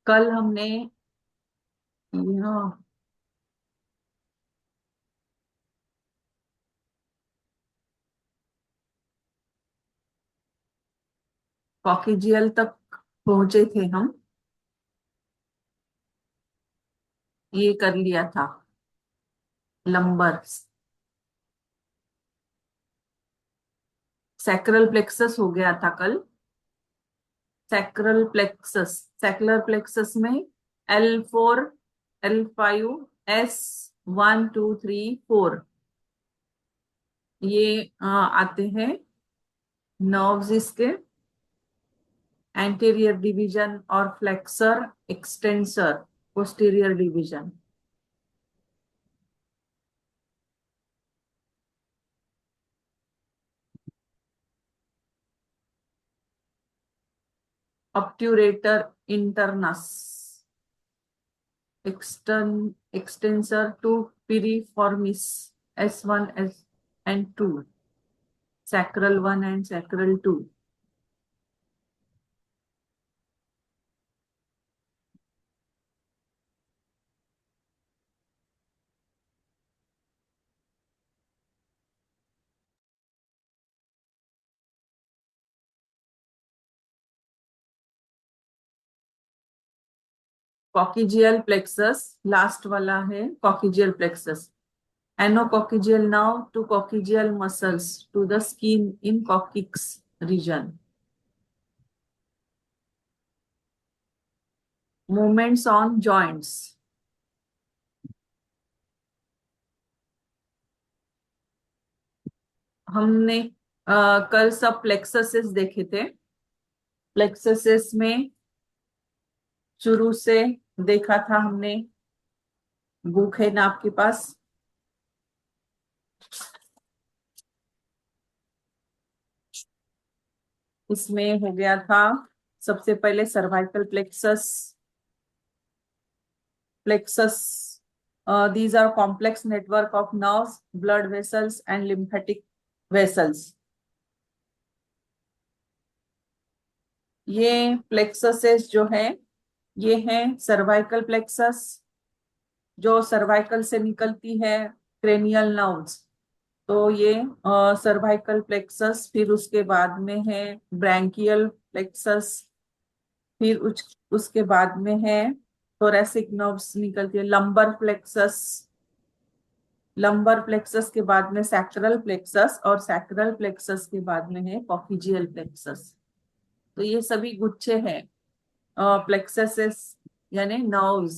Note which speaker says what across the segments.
Speaker 1: कल हमने यह कॉकेजियल तक पहुंचे थे हम। ये कर लिया था लंबर। सैक्रल प्लेक्सस हो गया था कल। सैक्रल प्लेक्सस में L4, L5, S1 2 3 4 ये आते हैं नर्व्स इसके। एंटीरियर डिवीजन और flexor extensor posterior division. Obturator internus extensor to piriformis S1 S and 2, sacral 1 and sacral 2। Coccygeal plexus last वाला है। Coccygeal plexus anococcygeal now to coccygeal muscles to the skin in coccyx region. Movements on joints. हमने कल सब प्लेक्ससेस देखे थे। प्लेक्ससेस में शुरू से देखा था हमने। बुक है ना आपके पास? इसमें हो गया था सबसे पहले cervical plexus. Plexus. These are complex network of nerves, blood vessels, and lymphatic vessels. ये प्लेक्ससेस जो है ये है सर्वाइकल प्लेक्सस जो सर्वाइकल से निकलती है क्रेनियल नर्व्स। तो ये सर्वाइकल प्लेक्सस, फिर उसके बाद में है ब्रैंकियल प्लेक्सस, फिर उसके बाद में है थोरैसिक नर्व्स निकलती है लंबर प्लेक्सस। लंबर प्लेक्सस के बाद में सैक्रल प्लेक्सस और सैक्रल प्लेक्सस के बाद में है कॉक्सिजियल प्लेक्सस। तो ये सभी गुच्छे हैं प्लेक्ससेस यानी नर्व्स।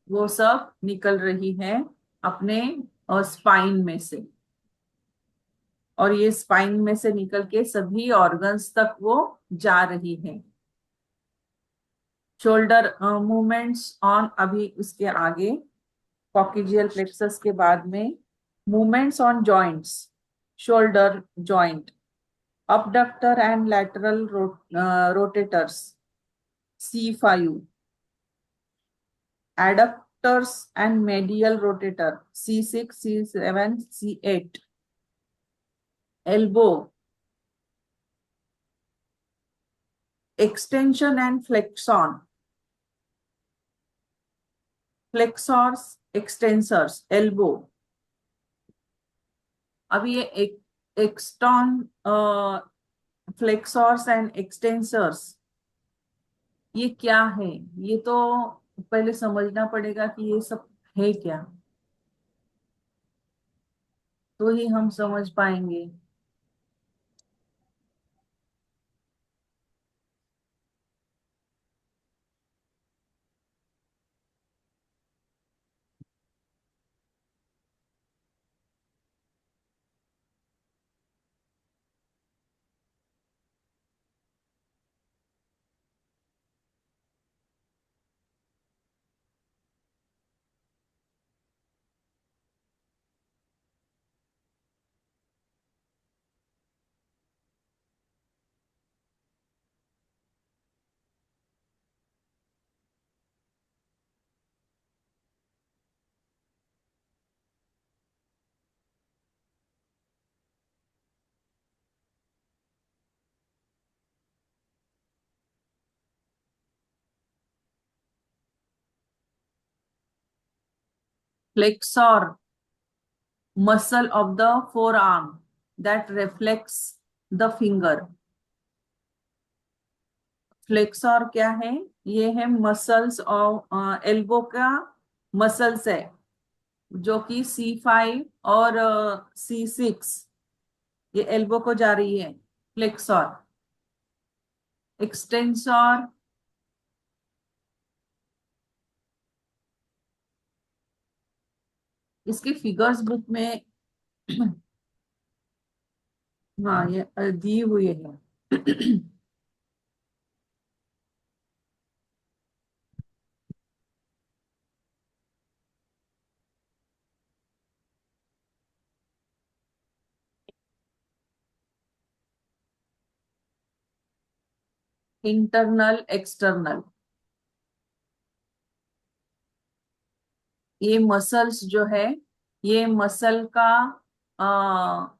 Speaker 1: वो सब निकल रही हैं अपने स्पाइन में से, और ये स्पाइन में से निकल के सभी ऑर्गन्स तक वो जा रही है। शोल्डर मूवमेंट्स ऑन, अभी उसके आगे कॉक्सिजियल प्लेक्सस के बाद में movements on joints. Shoulder joint, abductor and lateral rotators C5, adductors and medial rotator C6, C7, C8, elbow, extension and flexion, flexors, extensors, elbow। अब ये एक्सटॉन फ्लेक्सॉर्स एंड एक्सटेंसर्स ये क्या है? ये तो पहले समझना पड़ेगा कि ये सब है क्या, तो ही हम समझ पाएंगे। flexor muscle of the forearm that reflects the finger. Flexor क्या है? ये है मसल्स और एल्बो का मसल्स है जो कि C5 और C6 ये एल्बो को जा रही है। फ्लेक्सर, एक्सटेंसर, इसके फिगर्स बुक में हाँ ये दी हुई है। इंटरनल, एक्सटर्नल, ये मसल्स जो है ये मसल का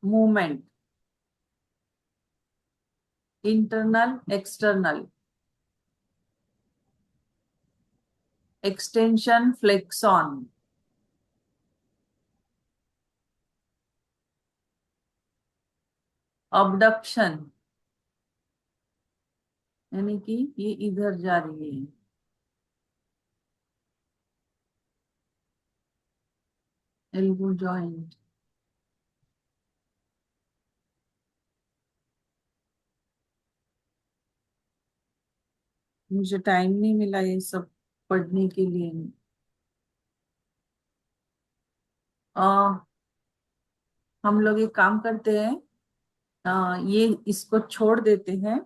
Speaker 1: movement, internal, external, extension, Flexon, abduction, यानी कि ये इधर जा रही है। एल्बो जॉइंट, मुझे टाइम नहीं मिला ये सब पढ़ने के लिए। आ, हम लोग एक काम करते हैं, ये इसको छोड़ देते हैं।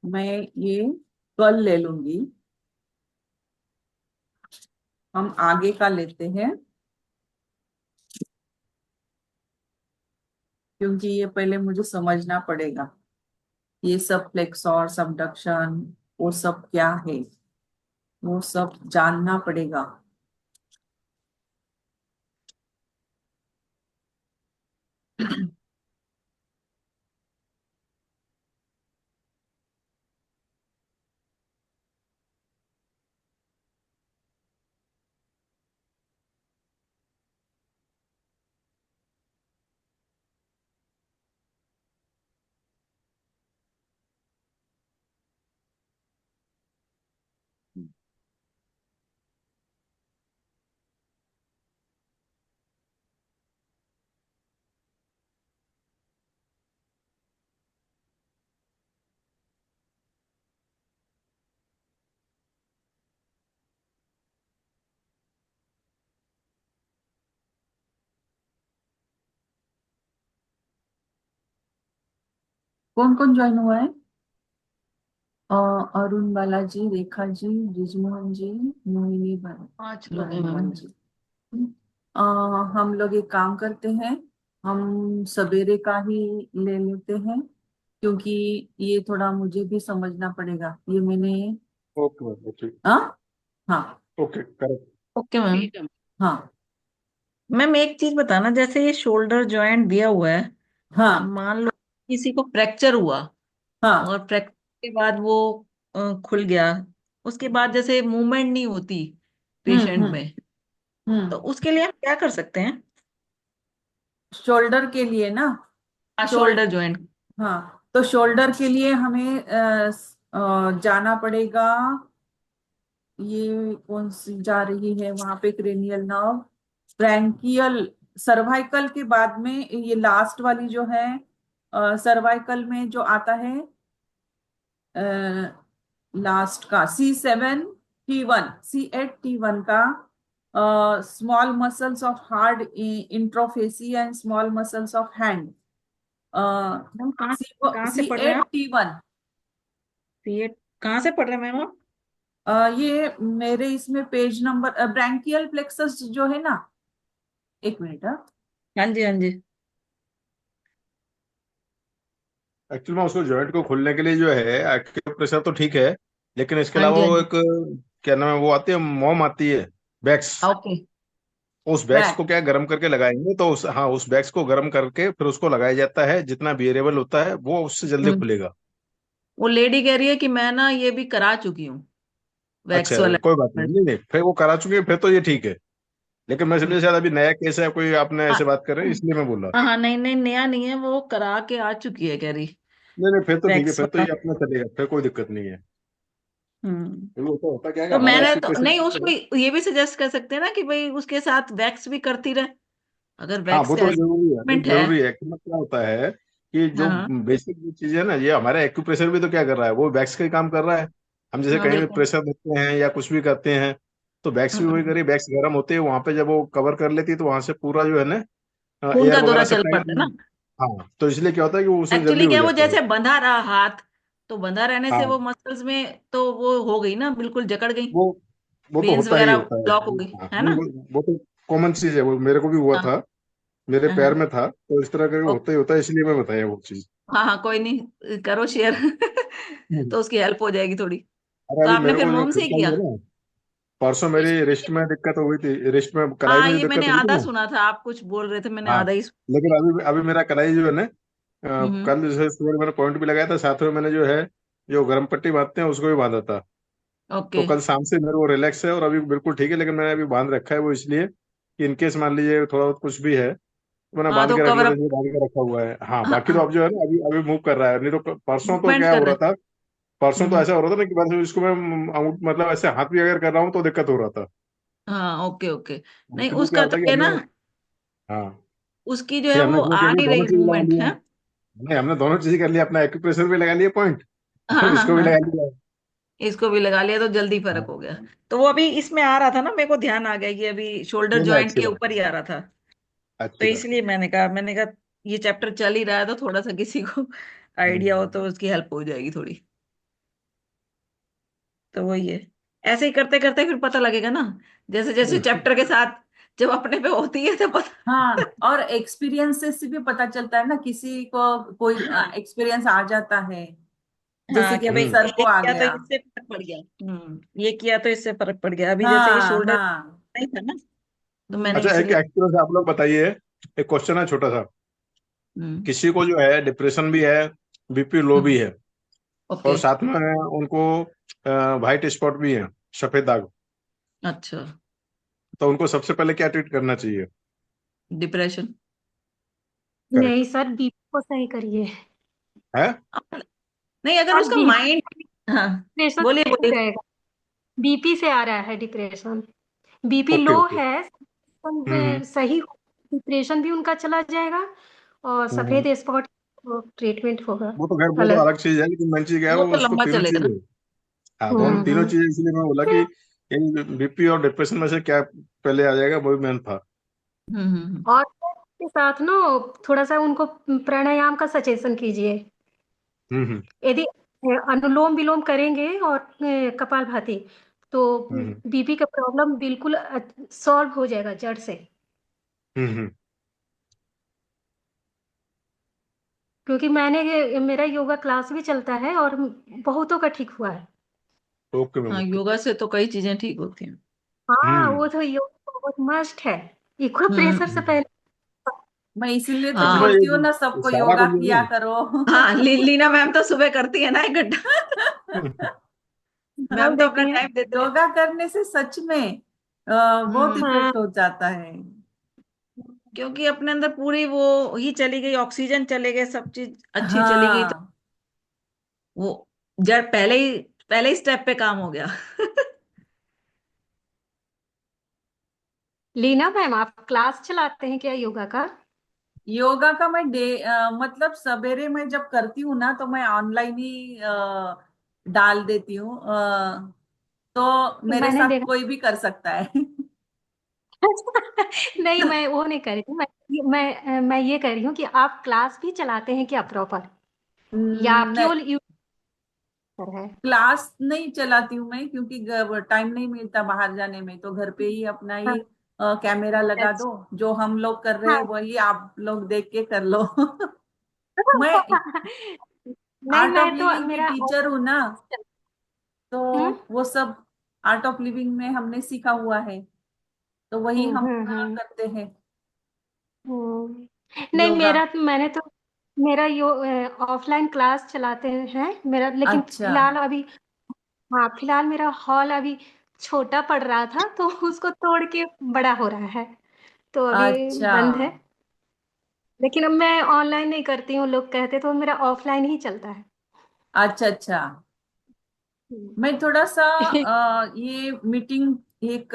Speaker 1: मैं ये कल ले लूंगी, हम आगे का लेते हैं क्योंकि ये पहले मुझे समझना पड़ेगा ये सब फ्लेक्सर, सबडक्शन, वो सब क्या है, वो सब जानना पड़ेगा। कौन कौन ज्वाइन हुआ है? अ, अरुण बालाजी, रेखा जी, रिजमोहन जी, मोहिनी,
Speaker 2: 5 लोग हैं मैम।
Speaker 1: भगवान जी। अ, हम लोग एक काम करते हैं, हम सवेरे का ही ले लेते हैं क्योंकि ये थोड़ा मुझे भी समझना पड़ेगा। ये मैंने
Speaker 3: ओके मैम, ओके।
Speaker 1: हाँ हाँ
Speaker 3: ओके, करेक्ट।
Speaker 2: Okay ma'am.
Speaker 1: हाँ
Speaker 2: मैम एक चीज बताना, जैसे ये शोल्डर जॉइंट दिया हुआ है,
Speaker 1: हाँ
Speaker 2: मान लो किसी को फ्रैक्चर हुआ
Speaker 1: हाँ।
Speaker 2: और फ्रैक्चर के बाद वो खुल गया, उसके बाद जैसे मूवमेंट नहीं होती पेशेंट
Speaker 1: हम्म।
Speaker 2: में, तो
Speaker 1: हम्म।
Speaker 2: उसके लिए हम क्या कर सकते हैं?
Speaker 1: शोल्डर के लिए ना?
Speaker 2: हाँ,
Speaker 1: शोल्ड
Speaker 2: शोल्डर जॉइंट।
Speaker 1: हाँ, तो शोल्डर के लिए हमें जाना पड़ेगा। ये कौन सी जा रही है वहां पे? क्रेनियल नर्व, ब्रैंकियल, सर्वाइकल के बाद में ये लास्ट वाली जो है, सर्वाइकल में जो आता है लास्ट का C7T1, C8T1 का, स्मॉल मसल्स ऑफ हार्ड इंट्रोफेसी and small muscles of hand,
Speaker 2: ma'am कहाँ से
Speaker 1: सी
Speaker 2: पढ़ रहे हैं
Speaker 1: एट
Speaker 2: आप?
Speaker 1: टी वन
Speaker 2: सीएट कहाँ से पढ़ रहे हैं मैम आप?
Speaker 1: ये मेरे इसमें पेज नंबर, ब्रैंकियल प्लेक्सस जो है ना, एक मिनट।
Speaker 2: हाँ जी, हाँ जी।
Speaker 3: एक्चुअली में उसको जॉइंट को खोलने के लिए जो है एक्यूप्रेशर तो ठीक है, लेकिन इसके
Speaker 2: हाँ
Speaker 3: अलावा
Speaker 2: जी, हाँ
Speaker 3: वो
Speaker 2: जी।
Speaker 3: एक, क्या नाम है, वो आती है, मोम आती है, बैक्स।
Speaker 2: ओके।
Speaker 3: उस बैक्स को क्या है, गर्म करके लगाएंगे तो उस, हाँ, उस बैक्स को गर्म करके फिर उसको लगाया जाता है, जितना बियरेबल होता है वो उससे जल्दी
Speaker 2: हम्म।
Speaker 3: खुलेगा।
Speaker 2: वो लेडी कह रही है कि मैं ना ये भी करा चुकी हूँ,
Speaker 3: अच्छा,
Speaker 2: वैक्स वाला
Speaker 3: कोई बात नहीं,
Speaker 2: ट्रीटमेंट।
Speaker 3: नहीं नहीं, फिर वो करा चुके हैं, फिर तो ये ठीक है। लेकिन मैं समझे शायद अभी नया केस है कोई, आपने
Speaker 2: हाँ
Speaker 3: ऐसे बात कर रहे हैं इसलिए मैं बोला।
Speaker 2: हाँ हाँ, नहीं नहीं, नया नहीं है, वो करा के आ चुकी है कह रही,
Speaker 3: नहीं नहीं, फिर तो ठीक है,
Speaker 2: वैक्स
Speaker 3: फिर तो
Speaker 2: वाला।
Speaker 3: ये अपना चलेगा, फिर कोई दिक्कत नहीं है।
Speaker 2: हम्म।
Speaker 3: फिर वो तो होता क्या है कि
Speaker 2: तो
Speaker 3: हमारा
Speaker 2: मैंने तो नहीं, उसको
Speaker 3: एक्यूप्रेशर।
Speaker 2: ये भी सजेस्ट कर सकते हैं ना कि भाई उसके साथ वैक्स भी करती रहे, अगर
Speaker 3: हाँ,
Speaker 2: वैक्स
Speaker 3: वो
Speaker 2: का
Speaker 3: तो
Speaker 2: ऐसा
Speaker 3: जरूरी है, वो
Speaker 2: ट्रीटमेंट है।
Speaker 3: जरूरी है कि मतलब क्या होता है कि जो
Speaker 2: हाँ
Speaker 3: बेसिक जो चीज है ना, ये हमारा एक्यूप्रेशर भी तो क्या कर रहा है, वो वैक्स का ही काम कर रहा है। हम जैसे
Speaker 2: हाँ
Speaker 3: कहीं भी
Speaker 2: बिल्कुल।
Speaker 3: प्रेशर देते हैं या कुछ भी करते हैं, तो वैक्स भी वही
Speaker 2: हाँ,
Speaker 3: करिए, वैक्स गर्म होती है वहां पे, जब वो कवर कर लेती है तो वहां से पूरा जो है ना
Speaker 2: खून
Speaker 3: एयर
Speaker 2: का
Speaker 3: वगैरह
Speaker 2: दौरा चल
Speaker 3: सप्लाई।
Speaker 2: पड़ता है ना।
Speaker 3: हाँ, तो इसलिए क्या होता है कि वो उसमें जल्दी
Speaker 2: एक्चुअली
Speaker 3: हो
Speaker 2: क्या है, वो
Speaker 3: जाता है।
Speaker 2: जैसे बंधा रहा हाथ, तो बंधा रहने से वो
Speaker 3: हाँ,
Speaker 2: मसल्स में तो वो हो गई ना, बिल्कुल जकड़ गई,
Speaker 3: वो वो तो
Speaker 2: वेन्स
Speaker 3: होता ही
Speaker 2: वगैरह
Speaker 3: होता है।
Speaker 2: ब्लॉक हो गई,
Speaker 3: हाँ,
Speaker 2: है
Speaker 3: नहीं,
Speaker 2: ना।
Speaker 3: वो तो कॉमन चीज है, वो मेरे को भी हुआ
Speaker 2: हाँ
Speaker 3: था, मेरे
Speaker 2: हाँ
Speaker 3: पैर
Speaker 2: हाँ।
Speaker 3: में था, तो इस तरह का
Speaker 2: ओ,
Speaker 3: होता ही होता है, इसलिए मैं बताया वो चीज।
Speaker 2: हाँ हाँ, कोई नहीं, करो शेयर।
Speaker 3: हम्म।
Speaker 2: तो उसकी हेल्प हो जाएगी थोड़ी।
Speaker 3: अरे
Speaker 2: तो
Speaker 3: अभी
Speaker 2: आपने
Speaker 3: मेरे
Speaker 2: फिर
Speaker 3: को जो
Speaker 2: मोम से
Speaker 3: खुद
Speaker 2: ही
Speaker 3: का ही
Speaker 2: किया।
Speaker 3: है ना, परसों मेरी रिस्ट में दिक्कत हो गई थी, रिस्ट में कलाई
Speaker 2: हाँ,
Speaker 3: में जो
Speaker 2: ये
Speaker 3: दिक्कत
Speaker 2: मैंने
Speaker 3: हो गई थी
Speaker 2: आधा
Speaker 3: ना।
Speaker 2: सुना था, आप कुछ बोल रहे थे, मैंने
Speaker 3: हाँ,
Speaker 2: आधा ही
Speaker 3: लेकिन अभी अभी मेरा कलाई जो है ना,
Speaker 2: हम्म।
Speaker 3: कल जैसे सुबह मैंने पॉइंट भी लगाया था, साथ में मैंने जो है जो गर्म पट्टी बांधते हैं उसको भी बांधा था। तो
Speaker 2: ओके।
Speaker 3: कल शाम से मेरे को रिलैक्स है और अभी बिल्कुल ठीक है, लेकिन मैंने अभी बांध रखा है वो इसलिए कि इनकेस मान लीजिए थोड़ा बहुत कुछ भी है तो मैंने
Speaker 2: हाँ,
Speaker 3: बांध
Speaker 2: तो
Speaker 3: के रख
Speaker 2: कवर
Speaker 3: लेता,
Speaker 2: अप।
Speaker 3: इसलिए बांध के रखा हुआ है। हाँ,
Speaker 2: हाँ
Speaker 3: बाकी तो
Speaker 2: हाँ,
Speaker 3: अब जो है ना अभी अभी मूव कर रहा है, नहीं तो परसों तो
Speaker 2: मूवमेंट
Speaker 3: क्या
Speaker 2: कर
Speaker 3: हो
Speaker 2: रहे
Speaker 3: रहा
Speaker 2: हैं।
Speaker 3: था। परसों तो
Speaker 2: हम्म।
Speaker 3: ऐसा हो रहा था ना कि बस इसको मैं मतलब ऐसे हाथ भी अगर कर रहा हूँ तो दिक्कत हो रहा था।
Speaker 2: हाँ ओके ओके। नहीं,
Speaker 3: इसलिए क्या
Speaker 2: उसका
Speaker 3: होता
Speaker 2: तो
Speaker 3: है कि
Speaker 2: क्या है ना,
Speaker 3: हमने। हाँ,
Speaker 2: उसकी जो है
Speaker 3: फिर हमने
Speaker 2: वो
Speaker 3: क्या
Speaker 2: आ
Speaker 3: किया कि
Speaker 2: नहीं
Speaker 3: दोनों
Speaker 2: रही
Speaker 3: चीज लगा
Speaker 2: मूवमेंट
Speaker 3: लिया।
Speaker 2: है।
Speaker 3: नहीं, हमने दोनों चीज कर लिया, अपना एक्यूप्रेशर भी लगा लिया पॉइंट,
Speaker 2: हाँ
Speaker 3: और
Speaker 2: हाँ
Speaker 3: इसको भी
Speaker 2: हाँ,
Speaker 3: लगा लिया।
Speaker 2: इसको भी लगा लिया तो जल्दी फर्क
Speaker 3: हाँ,
Speaker 2: हो गया। तो वो अभी इसमें आ रहा था ना, मेरे को ध्यान आ गया कि अभी शोल्डर
Speaker 3: नहीं नहीं,
Speaker 2: जॉइंट
Speaker 3: अच्छी
Speaker 2: के
Speaker 3: बात
Speaker 2: ऊपर
Speaker 3: है,
Speaker 2: ही आ रहा था। तो
Speaker 3: अच्छी बात है।
Speaker 2: इसलिए मैंने कहा ये चैप्टर चल ही रहा है, तो थोड़ा सा किसी को आइडिया हो तो उसकी हेल्प हो जाएगी थोड़ी। तो वही है, ऐसे ही करते करते फिर पता लगेगा ना, जैसे जैसे
Speaker 3: हम्म।
Speaker 2: चैप्टर के साथ जब अपने पे होती है तो पता।
Speaker 1: हाँ, और एक्सपीरियंस से भी पता चलता है ना, किसी को कोई
Speaker 2: हाँ
Speaker 1: एक्सपीरियंस आ जाता है, जैसे
Speaker 2: हाँ,
Speaker 1: कि
Speaker 2: कि भाई
Speaker 1: अभी सर को
Speaker 2: ये
Speaker 1: आ
Speaker 2: किया तो
Speaker 1: गया।
Speaker 2: इससे फर्क पड़ गया। ये किया तो इससे फर्क पड़ गया, अभी जैसे कि
Speaker 1: हाँ
Speaker 2: शोल्डर
Speaker 1: हाँ।
Speaker 2: नहीं था ना, तो मैंने
Speaker 3: अच्छा, एक
Speaker 2: इसीलिए।
Speaker 3: एक्सपीरियंस आप लोग बताइए, एक क्वेश्चन है छोटा सा।
Speaker 2: हम्म
Speaker 3: किसी को जो है डिप्रेशन भी है, बीपी लो भी
Speaker 2: हम्म,
Speaker 3: है,
Speaker 2: ओके।
Speaker 3: और साथ में उनको वाइट स्पॉट भी है, सफेद दाग,
Speaker 2: अच्छा।
Speaker 3: तो उनको सबसे पहले क्या ट्रीट करना चाहिए?
Speaker 2: डिप्रेशन।
Speaker 4: नहीं
Speaker 3: करेक्ट
Speaker 4: सर, बीपी को सही करिए।
Speaker 3: है।
Speaker 2: नहीं, अगर
Speaker 4: सर
Speaker 2: उसका
Speaker 4: बीपी
Speaker 2: माइंड। हाँ,
Speaker 4: डिप्रेशन
Speaker 2: बोलिए
Speaker 4: सही हो
Speaker 2: बोलिए।
Speaker 4: जाएगा। बीपी से आ रहा है डिप्रेशन। बीपी
Speaker 3: ओके
Speaker 4: लो
Speaker 3: ओके।
Speaker 4: है,
Speaker 3: हम्म
Speaker 4: सही हो, डिप्रेशन भी उनका चला जाएगा। और
Speaker 3: हम्म।
Speaker 4: सफेद स्पॉट ट्रीटमेंट होगा
Speaker 3: वो तो खैर वो तो
Speaker 4: अलग।
Speaker 3: अलग चीज है, लेकिन मेन चीज क्या है,
Speaker 2: वो
Speaker 3: वो
Speaker 2: तो
Speaker 3: उसको
Speaker 2: लंबा
Speaker 3: तीनों
Speaker 2: चलेगा ना।
Speaker 3: चीजें। हाँ, दोनों तीनों
Speaker 4: हम्म।
Speaker 3: चीजें, इसलिए मैं बोला कि इन बीपी और डिप्रेशन में से क्या पहले आ जाएगा, वो मेन था।
Speaker 2: हम्म।
Speaker 4: और के साथ ना थोड़ा सा उनको प्राणायाम का सजेशन कीजिए।
Speaker 3: हम्म
Speaker 4: यदि अनुलोम विलोम करेंगे और कपालभाति, तो
Speaker 3: हम्म
Speaker 4: बीपी का प्रॉब्लम बिल्कुल सॉल्व हो जाएगा जड़ से।
Speaker 3: हम्म।
Speaker 4: क्योंकि मेरा योगा क्लास भी चलता है और बहुतों का ठीक हुआ है।
Speaker 3: ओके मैम,
Speaker 2: हाँ,
Speaker 3: ओके।
Speaker 2: योगा से तो कई चीजें ठीक होती हैं।
Speaker 4: हाँ,
Speaker 3: हम्म।
Speaker 4: वो तो योगा बहुत मस्ट है। इक्वल प्रेशर से
Speaker 3: हम्म।
Speaker 4: पहले।
Speaker 1: मैं इसीलिए तो
Speaker 3: एक्चुअली
Speaker 1: बोलती हूँ ना,
Speaker 3: ये
Speaker 1: सबको
Speaker 3: सारा
Speaker 1: योगा
Speaker 3: कुछ जो
Speaker 1: किया
Speaker 3: है
Speaker 1: करो।
Speaker 2: हाँ, लीना मैम तो सुबह करती है ना 1 घंटा।
Speaker 3: ना।
Speaker 4: बोल
Speaker 2: मैम तो अपना
Speaker 4: देती हैं।
Speaker 2: टाइम देते हैं।
Speaker 1: योगा करने से सच में बहुत
Speaker 2: हम्म।
Speaker 4: हाँ,
Speaker 1: इफेक्ट हो जाता है।
Speaker 2: क्योंकि अपने अंदर पूरी वो ही चली गई, ऑक्सीजन चले गए, सब चीज अच्छी चली गई, तो
Speaker 1: हाँ,
Speaker 2: वो जड़ पहले ही स्टेप पे काम हो गया।
Speaker 4: लीना मैम, आप क्लास चलाते हैं क्या योगा का?
Speaker 1: योगा का मैं मतलब सवेरे मैं जब करती हूँ ना, तो मैं ऑनलाइन ही डाल देती हूँ, तो मेरे
Speaker 4: मैंने
Speaker 1: साथ
Speaker 4: देखा।
Speaker 1: कोई भी कर सकता है।
Speaker 4: नहीं, मैं वो नहीं कर रही हूँ। मैं ये कह रही हूँ कि आप क्लास भी चलाते हैं क्या प्रॉपर, या
Speaker 1: नहीं,
Speaker 4: केवल यूट्यूब है?
Speaker 1: क्लास नहीं चलाती हूँ मैं, क्योंकि टाइम नहीं मिलता बाहर जाने में, तो घर पे ही अपना
Speaker 4: हाँ,
Speaker 1: ही कैमरा लगा
Speaker 4: अच्छा।
Speaker 1: दो, जो हम लोग कर रहे हैं
Speaker 4: हाँ।
Speaker 1: वही आप लोग देख के कर लो। मैं
Speaker 4: नहीं,
Speaker 1: आर्ट ऑफ
Speaker 4: मैं तो
Speaker 1: लिविंग की
Speaker 4: मेरा
Speaker 1: टीचर हूँ ना, तो
Speaker 4: हम्म
Speaker 1: वो सब आर्ट ऑफ लिविंग में हमने सीखा हुआ है, तो वही हम अपना
Speaker 4: हम्म।
Speaker 1: करते हैं
Speaker 4: नहीं,
Speaker 1: योगा।
Speaker 4: मैंने तो मेरा यो ऑफलाइन क्लास चलाते हैं मेरा, लेकिन
Speaker 1: अच्छा
Speaker 4: फिलहाल अभी, हाँ फिलहाल मेरा हॉल अभी छोटा पड़ रहा था तो उसको तोड़ के बड़ा हो रहा है, तो अभी
Speaker 1: अच्छा
Speaker 4: बंद है। लेकिन अब मैं ऑनलाइन नहीं करती हूँ, लोग कहते, तो मेरा ऑफलाइन ही चलता है।
Speaker 1: अच्छा अच्छा।
Speaker 4: हम्म।
Speaker 1: मैं थोड़ा सा ये मीटिंग एक